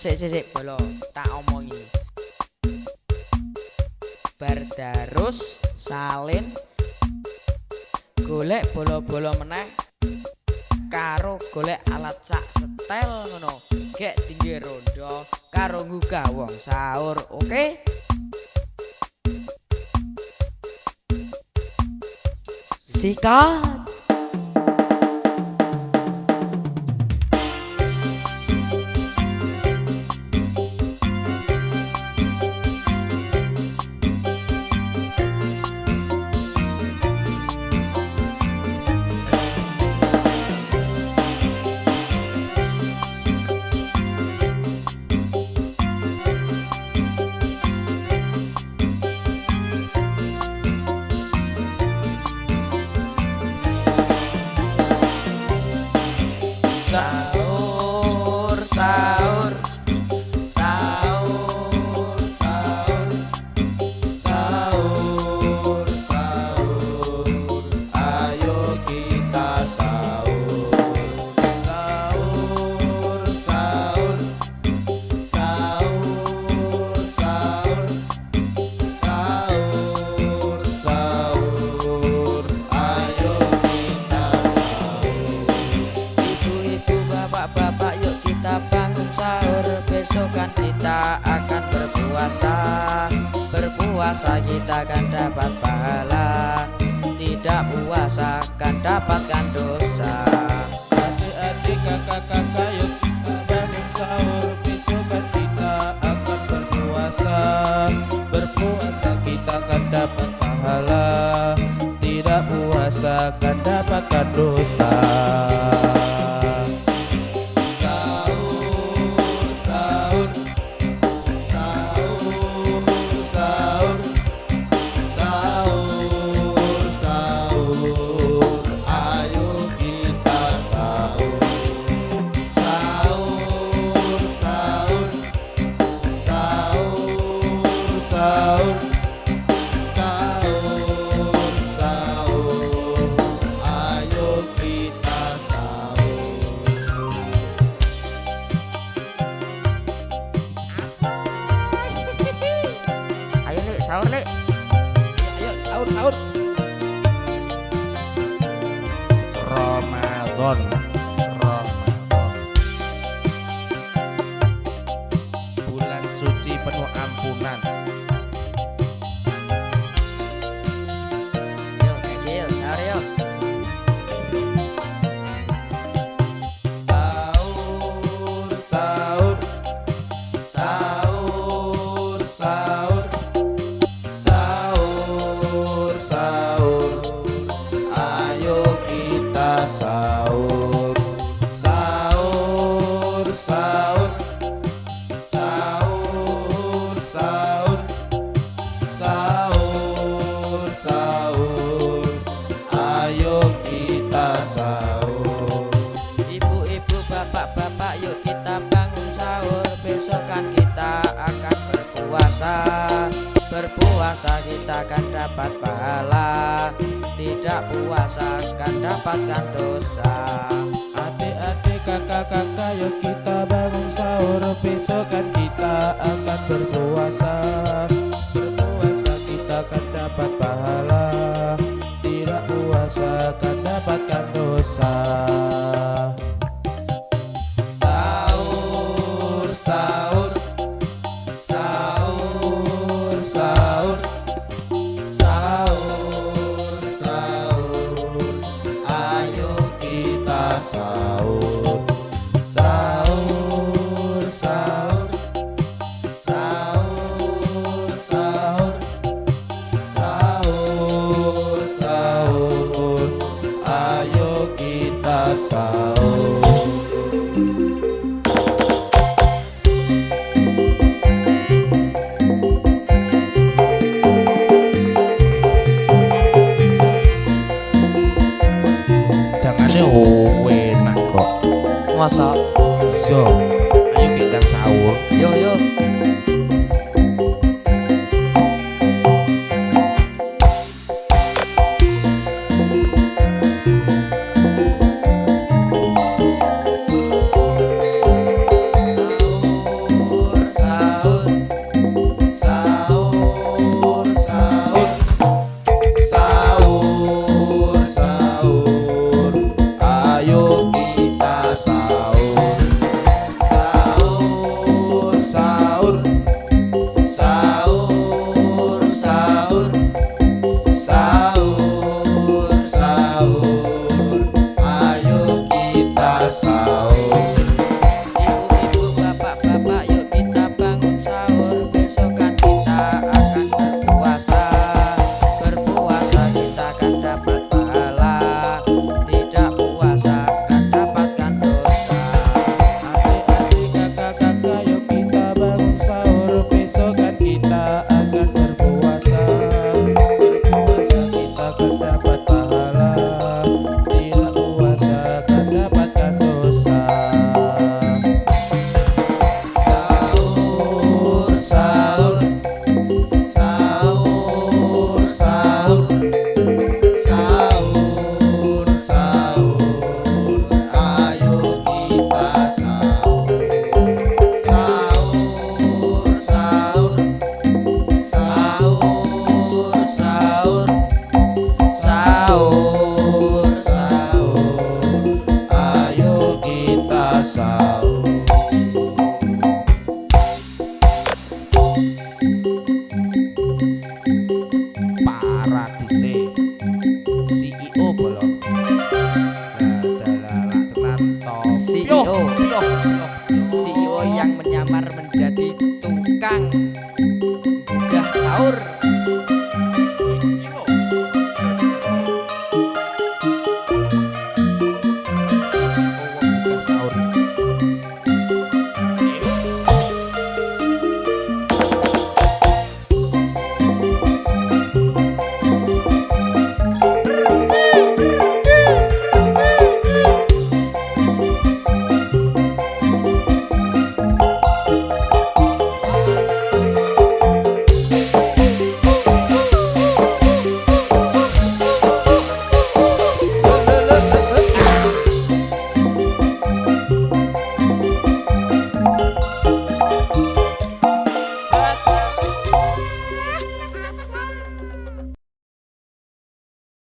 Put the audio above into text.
Sik bolo tak omongi. Bardarus salin golek bolo-bolo meneh karo golek alat sak setel ngono. Gek tinggi rondo karo nggugah wong sahur, oke? Sikat. Sahur, sahur, sahur, sahur, sahur, sahur, ayo kita sahur, sahur, sahur, sahur, sahur, sahur, sahur, ayo kita sahur. Ibu-ibu, bapak-bapak, yuk kita bangun sahur. Besok kan kita akan berpuasa. Berpuasa kita akan dapat pahala. Tidak puasa kan dapatkan dosa. Adik-adik, kakak-kakak, yuk kita bangun sahur. Besok kan kita akan berpuasa. Berpuasa kita akan dapat pahala. Tidak puasa kan dapatkan dosa. Sahur Lek, ayo sahur sahur. Ramadan, bulan suci penuh ampunan. Yuk yuk sahur yuk. Sahur sahur sahur sahur. Sahur, sahur, sahur, sahur, sahur, sahur, sahur, ayo kita sahur. Ibu-ibu, bapak-bapak, yuk kita bangun sahur. Besok kan kita akan berpuasa. Berpuasa kita akan dapat pahala. Tidak puasa kan dapatkan dosa. Adik-adik, kakak-kakak, yuk kita bangun sahur. Besok kan kita akan berpuasa. Berpuasa kita akan dapat pahala. Tidak puasa kan dapatkan dosa. Sahur, sahur, sahur, sahur, sahur, sahur, ayo kita sahur, sahur, sahur, sahur, sahur, sahur, sahur, ayo kita sahur. Oh, enak kok. Masa? So, ayo kita sahur. Yo yo. CEO yang menyamar menjadi